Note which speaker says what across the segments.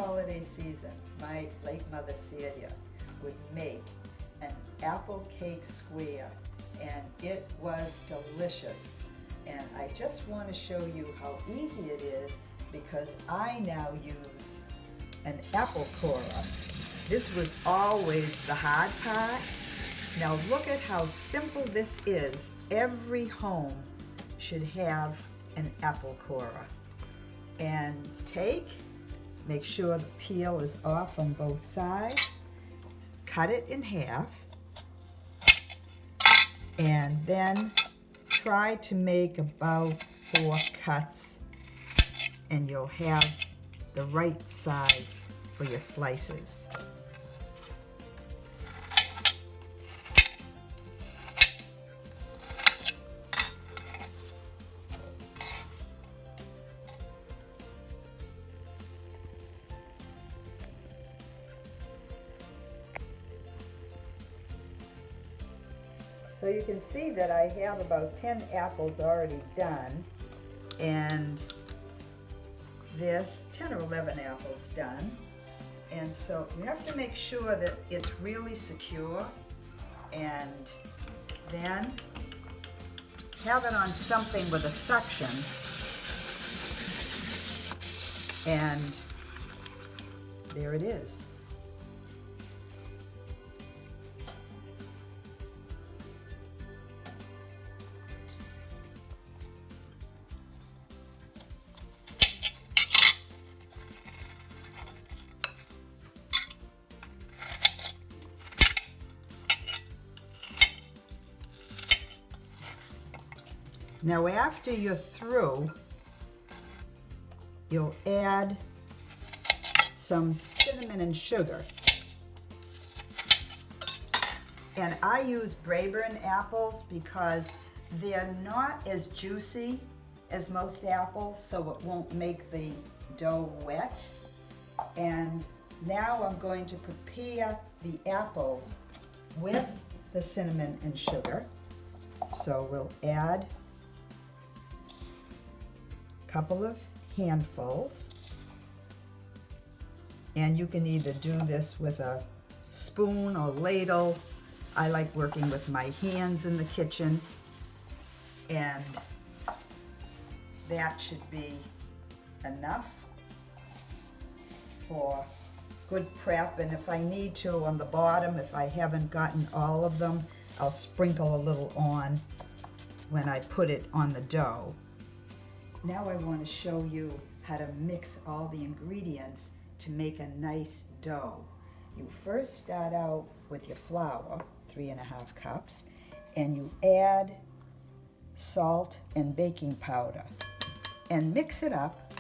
Speaker 1: holiday season, my late mother Celia would make an apple cake square, and it was delicious. And I just want to show you how easy it is because I now use an apple corer. This was always the hard part. Now look at how simple this is. Every home should have an apple corer. And make sure the peel is off on both sides, cut it in half, and then try to make about 4 cuts, and you'll have the right size for your slices. So you can see that I have about 10 apples already done, and this 10 or 11 apples done. And so you have to make sure that it's really secure, and then have it on something with a suction, and there it is. Now after you're through, you'll add some cinnamon and sugar. And I use Braeburn apples because they're not as juicy as most apples, so it won't make the dough wet. And now I'm going to prepare the apples with the cinnamon and sugar. So we'll add couple of handfuls, and you can either do this with a spoon or ladle. I like working with my hands in the kitchen, and that should be enough for good prep. And if I need to, on the bottom, if I haven't gotten all of them, I'll sprinkle a little on when I put it on the dough. Now I want to show you how to mix all the ingredients to make a nice dough. You first start out with your flour, 3½ cups, and you add salt and baking powder and mix it up.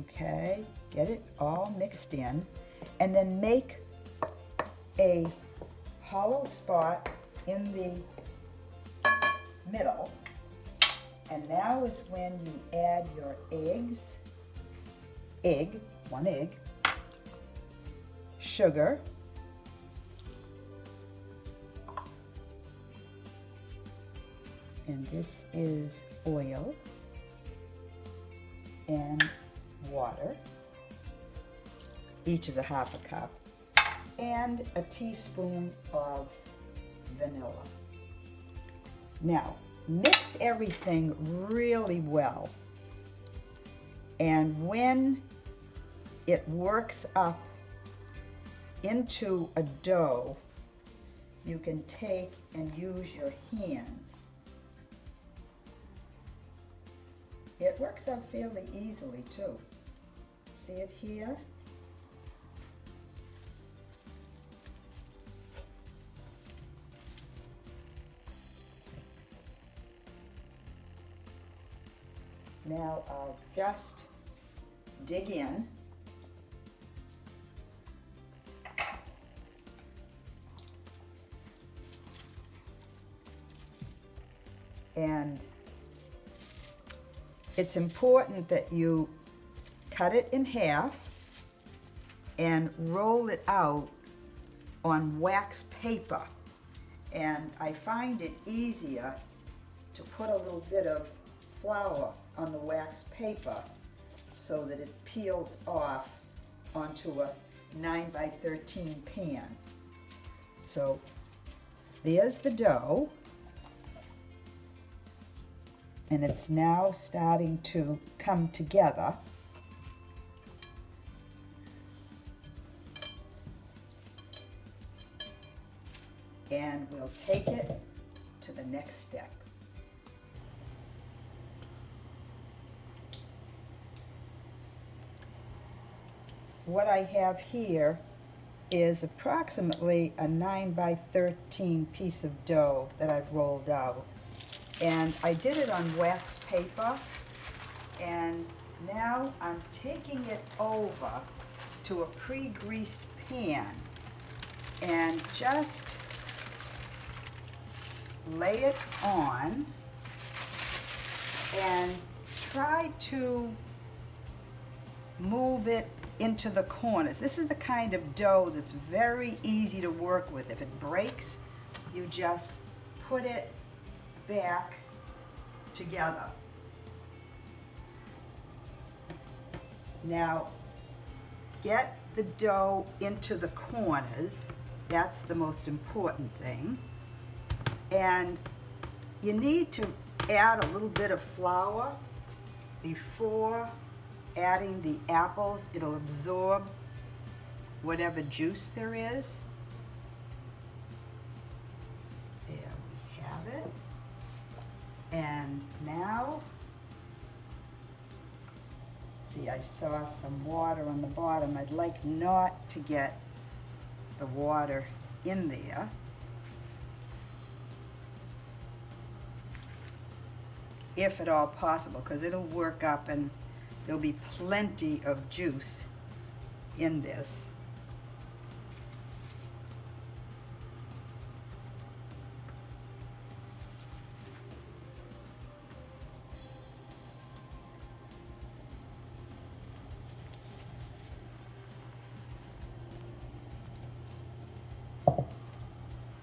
Speaker 1: Okay, get it all mixed in, and then make a hollow spot in the middle. And now is when you add your eggs, one egg, sugar, and this is oil, and water, each is ½ cup, and a teaspoon of vanilla. Now, mix everything really well, and when it works up into a dough, you can take and use your hands. It works out fairly easily too. See it here? Now I'll just dig in. And it's important that you cut it in half and roll it out on wax paper. And I find it easier to put a little bit of flour on the wax paper so that it peels off onto a 9 by 13 pan. So there's the dough, and it's now starting to come together. And we'll take it to the next step. What I have here is approximately a 9 by 13 piece of dough that I've rolled out. And I did it on wax paper, and now I'm taking it over to a pre-greased pan and just lay it on and try to move it into the corners. This is the kind of dough that's very easy to work with. If it breaks, you just put it back together. Now, get the dough into the corners. That's the most important thing. And you need to add a little bit of flour before adding the apples. It'll absorb whatever juice there is. There we have it. And now, see, I saw some water on the bottom. I'd like not to get the water in there. If at all possible, because it'll work up and there'll be plenty of juice in this.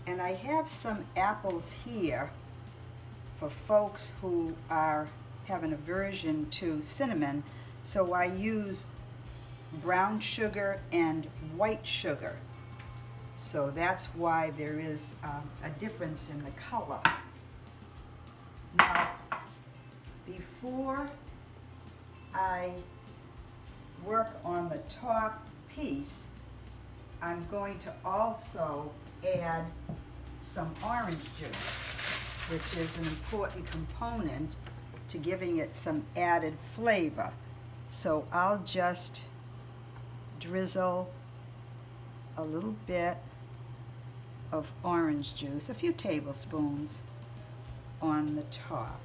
Speaker 1: And I have some apples here for folks who have an aversion to cinnamon, so I use brown sugar and white sugar. So that's why there is a difference in the color. Now, before I work on the top piece, I'm going to also add some orange juice, which is an important component to giving it some added flavor. So I'll just drizzle a little bit of orange juice, a few tablespoons, on the top.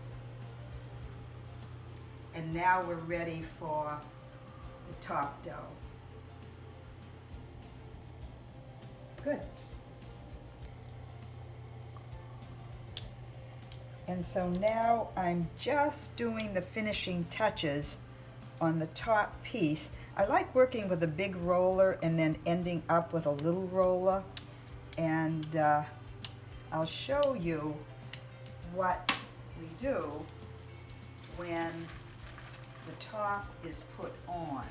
Speaker 1: And now we're ready for the top dough. Good. And so now I'm just doing the finishing touches on the top piece. I like working with a big roller and then ending up with a little roller. And I'll show you what we do when the top is put on.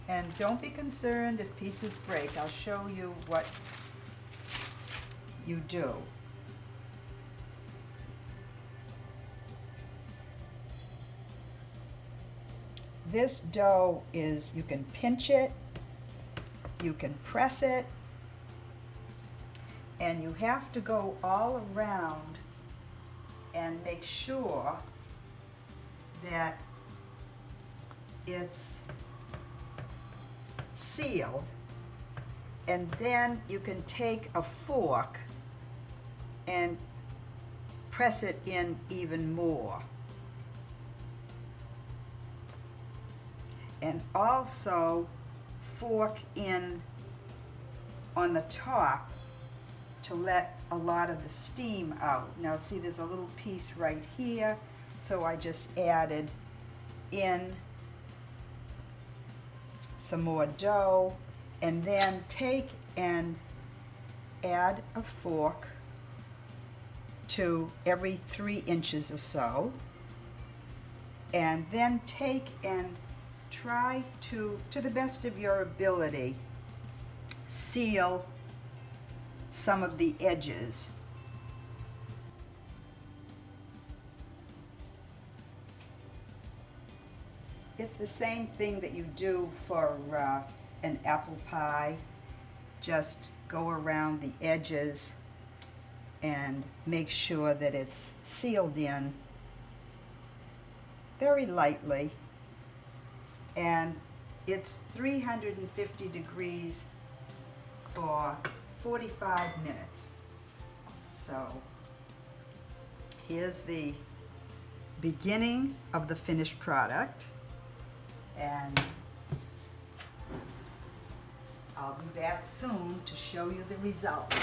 Speaker 1: And don't be concerned if pieces break. I'll show you what you do. This dough is, you can pinch it, you can press it, and you have to go all around and make sure that it's sealed, and then you can take a fork and press it in even more. And also fork in on the top to let a lot of the steam out. Now see, there's a little piece right here, so I just added in some more dough, and then take and add a fork to every 3 inches or so, and then take and try to the best of your ability, seal some of the edges. It's the same thing that you do for an apple pie. Just go around the edges and make sure that it's sealed in very lightly. And it's 350 degrees for 45 minutes. So here's the beginning of the finished product, and I'll be back soon to show you the results.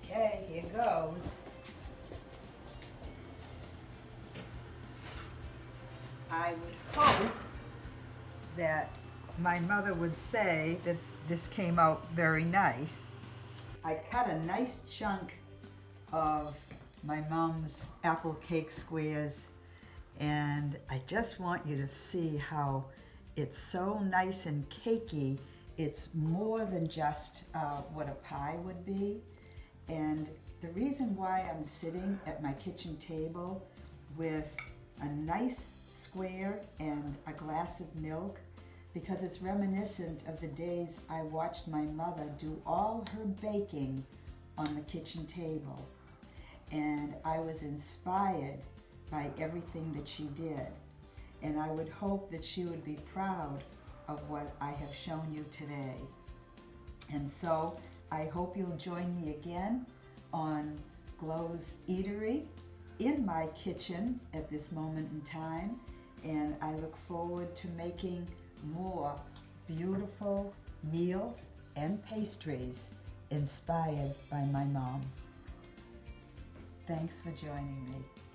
Speaker 1: Okay, here goes. I would hope that my mother would say that this came out very nice. I cut a nice chunk of my mom's apple cake squares, and I just want you to see how it's so nice and cakey. It's more than just what a pie would be. And the reason why I'm sitting at my kitchen table with a nice square and a glass of milk, because it's reminiscent of the days I watched my mother do all her baking on the kitchen table. And I was inspired by everything that she did. And I would hope that she would be proud of what I have shown you today. And so I hope you'll join me again on GLO'S Eatery in my kitchen at this moment in time. And I look forward to making more beautiful meals and pastries inspired by my mom. Thanks for joining me.